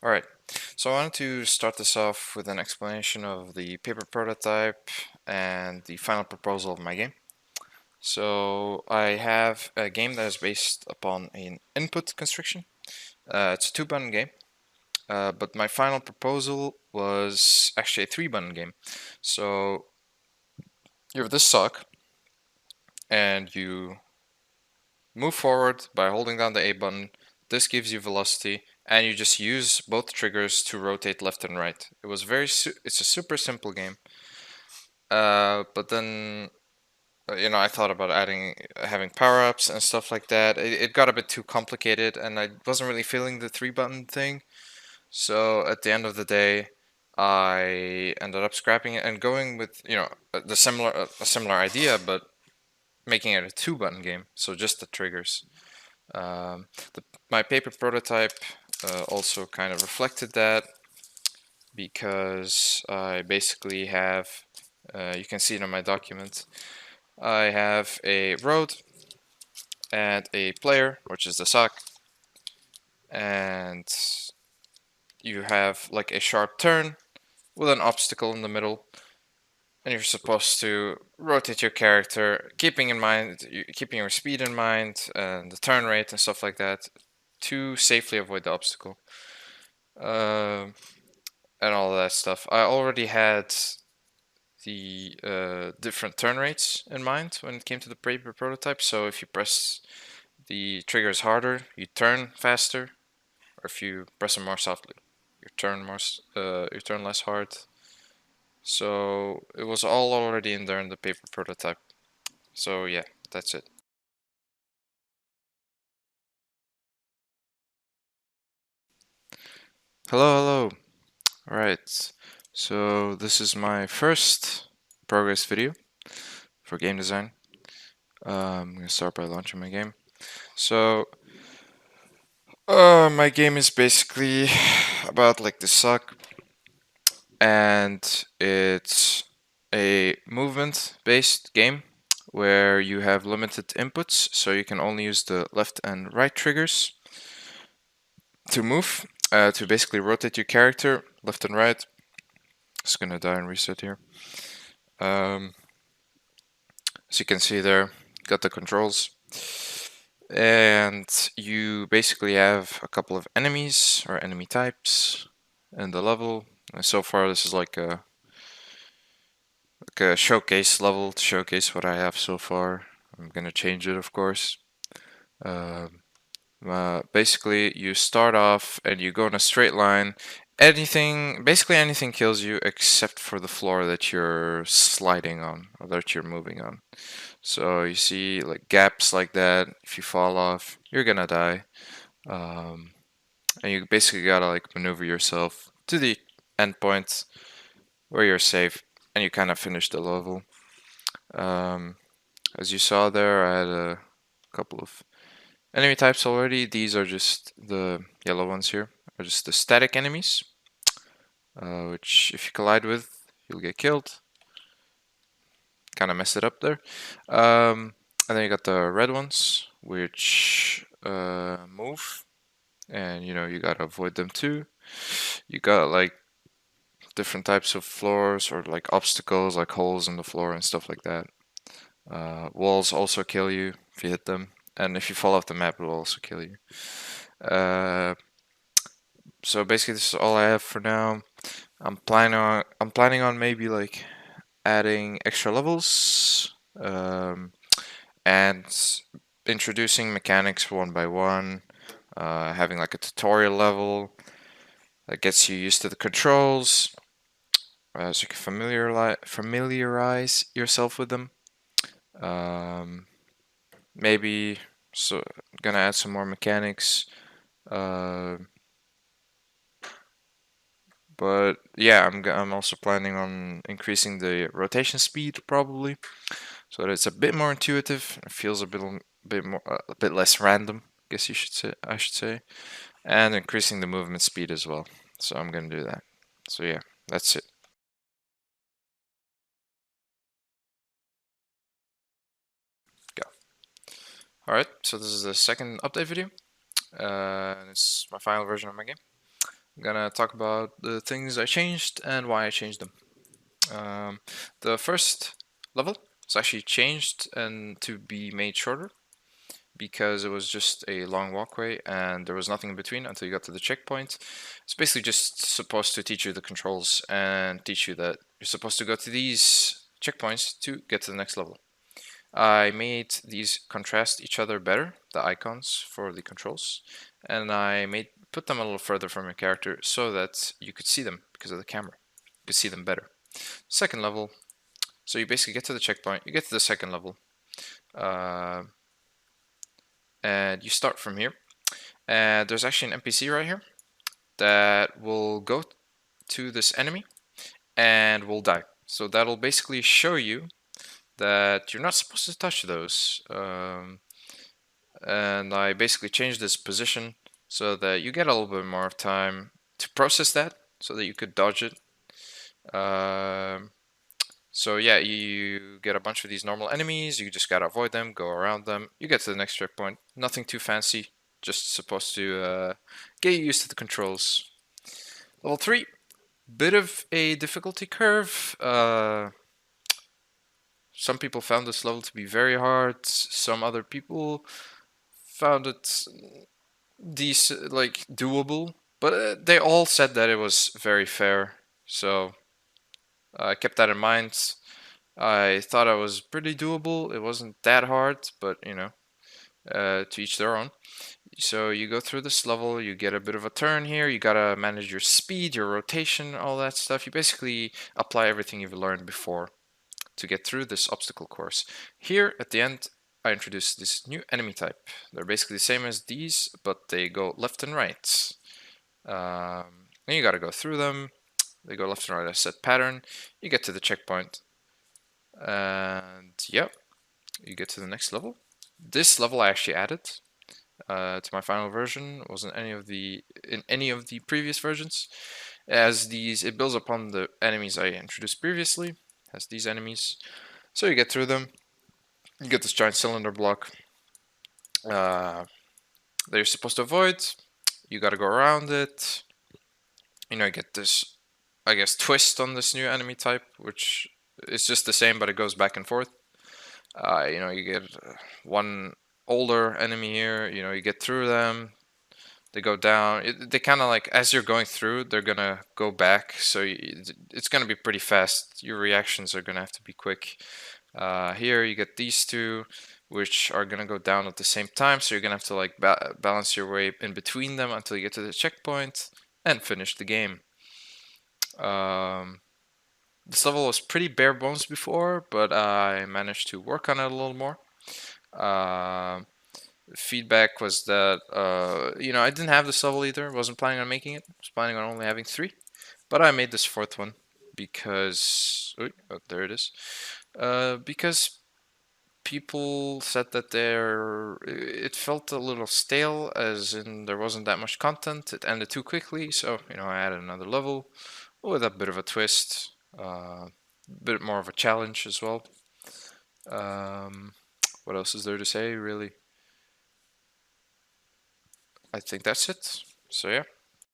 Alright, so I wanted to start this off with an explanation of the paper prototype and the final proposal of my game. So I have a game that is based upon an input constriction. It's a 2-button game, but my final proposal was actually a 3-button game. So you have this sock, and you move forward by holding down the A button. This gives you velocity, and you just use both triggers to rotate left and right. It was it's a super simple game. But then I thought about having power-ups and stuff like that. It got a bit too complicated, and I wasn't really feeling the 3-button thing. So at the end of the day, I ended up scrapping it and going with a similar idea, but making it a 2-button game. So just the triggers. Um, my paper prototype also kind of reflected that, because I basically have, you can see it in my document, I have a road and a player, which is the socc, and you have like a sharp turn with an obstacle in the middle, and you're supposed to rotate your character, keeping your speed in mind and the turn rate and stuff like that, to safely avoid the obstacle. And all that stuff. I already had the different turn rates in mind when it came to the paper prototype. So if you press the triggers harder, you turn faster, or if you press them more softly, you turn less hard. So it was all already in there in the paper prototype. So yeah, that's it. Hello, hello. Alright, so this is my first progress video for game design. I'm gonna start by launching my game. So, my game is basically about like the socc, and it's a movement-based game where you have limited inputs, so you can only use the left and right triggers to move, to basically rotate your character left and right. Just gonna die and reset here. As you can see there, got the controls. And you basically have a couple of enemies or enemy types in the level. And so far this is like a showcase level to showcase what I have so far. I'm gonna change it, of course. Basically you start off and you go in a straight line. Basically anything kills you except for the floor that you're sliding on or that you're moving on. So you see like gaps like that. If you fall off, you're gonna die. And you basically gotta like maneuver yourself to the endpoint where you're safe, and you kind of finish the level. As you saw there, I had a couple of enemy types already. These are just the yellow ones here, are just the static enemies, which if you collide with, you'll get killed. Kind of messed it up there. And then you got the red ones, which move, and you gotta avoid them too. You got like different types of floors or like obstacles, like holes in the floor and stuff like that. Walls also kill you if you hit them, and if you fall off the map, it will also kill you. So basically, this is all I have for now. I'm planning on maybe like adding extra levels, and introducing mechanics one by one, having like a tutorial level that gets you used to the controls, so you can familiarize yourself with them. Maybe gonna add some more mechanics. But yeah, I'm also planning on increasing the rotation speed probably, so that it's a bit more intuitive. It feels a bit less random, I guess I should say, and increasing the movement speed as well. So I'm gonna do that. So yeah, that's it. Go. All right. So this is the second update video, and it's my final version of my game. I'm gonna talk about the things I changed and why I changed them. The first level was actually changed and to be made shorter because it was just a long walkway and there was nothing in between until you got to the checkpoint. It's basically just supposed to teach you the controls and teach you that you're supposed to go to these checkpoints to get to the next level. I made these contrast each other better, the icons for the controls, and I put them a little further from your character so that you could see them because of the camera. You could see them better. Second level, so you basically get to the checkpoint, you get to the second level, and you start from here. And there's actually an NPC right here that will go to this enemy and will die. So that'll basically show you that you're not supposed to touch those. And I basically changed this position so that you get a little bit more time to process that so that you could dodge it. So yeah, you get a bunch of these normal enemies, you just gotta avoid them, go around them, you get to the next checkpoint. Nothing too fancy, just supposed to get you used to the controls. Level 3, bit of a difficulty curve. Some people found this level to be very hard, some other people found it decent, like doable, but they all said that it was very fair, so I kept that in mind. I thought it was pretty doable. It wasn't that hard, but you know, to each their own. So you go through this level, you get a bit of a turn here, you gotta manage your speed, your rotation, all that stuff. You basically apply everything you've learned before to get through this obstacle course. Here at the end, I introduced this new enemy type. They're basically the same as these, but they go left and right. And you gotta go through them. They go left and right, a set pattern. You get to the checkpoint. And yep, you get to the next level. This level I actually added to my final version. It wasn't in any of the previous versions. As these, it builds upon the enemies I introduced previously. It has these enemies, so you get through them. You get this giant cylinder block that you're supposed to avoid. You got to go around it. You know, you get this, I guess, twist on this new enemy type, which is just the same, but it goes back and forth. You know, you get one older enemy here. You know, you get through them. They go down. They kind of like, as you're going through, they're gonna go back. So it's gonna be pretty fast. Your reactions are gonna have to be quick. Here you get these two, which are gonna go down at the same time. So you're gonna have to like balance your way in between them until you get to the checkpoint and finish the game. This level was pretty bare bones before, but I managed to work on it a little more. Feedback was that you know, I didn't have this level either. Wasn't planning on making it. Was planning on only having 3, but I made this 4th one because oh, there it is. Because people said that it felt a little stale, as in there wasn't that much content. It ended too quickly, so you know, I added another level with a bit of a twist, a bit more of a challenge as well. What else is there to say, really? I think that's it. So yeah.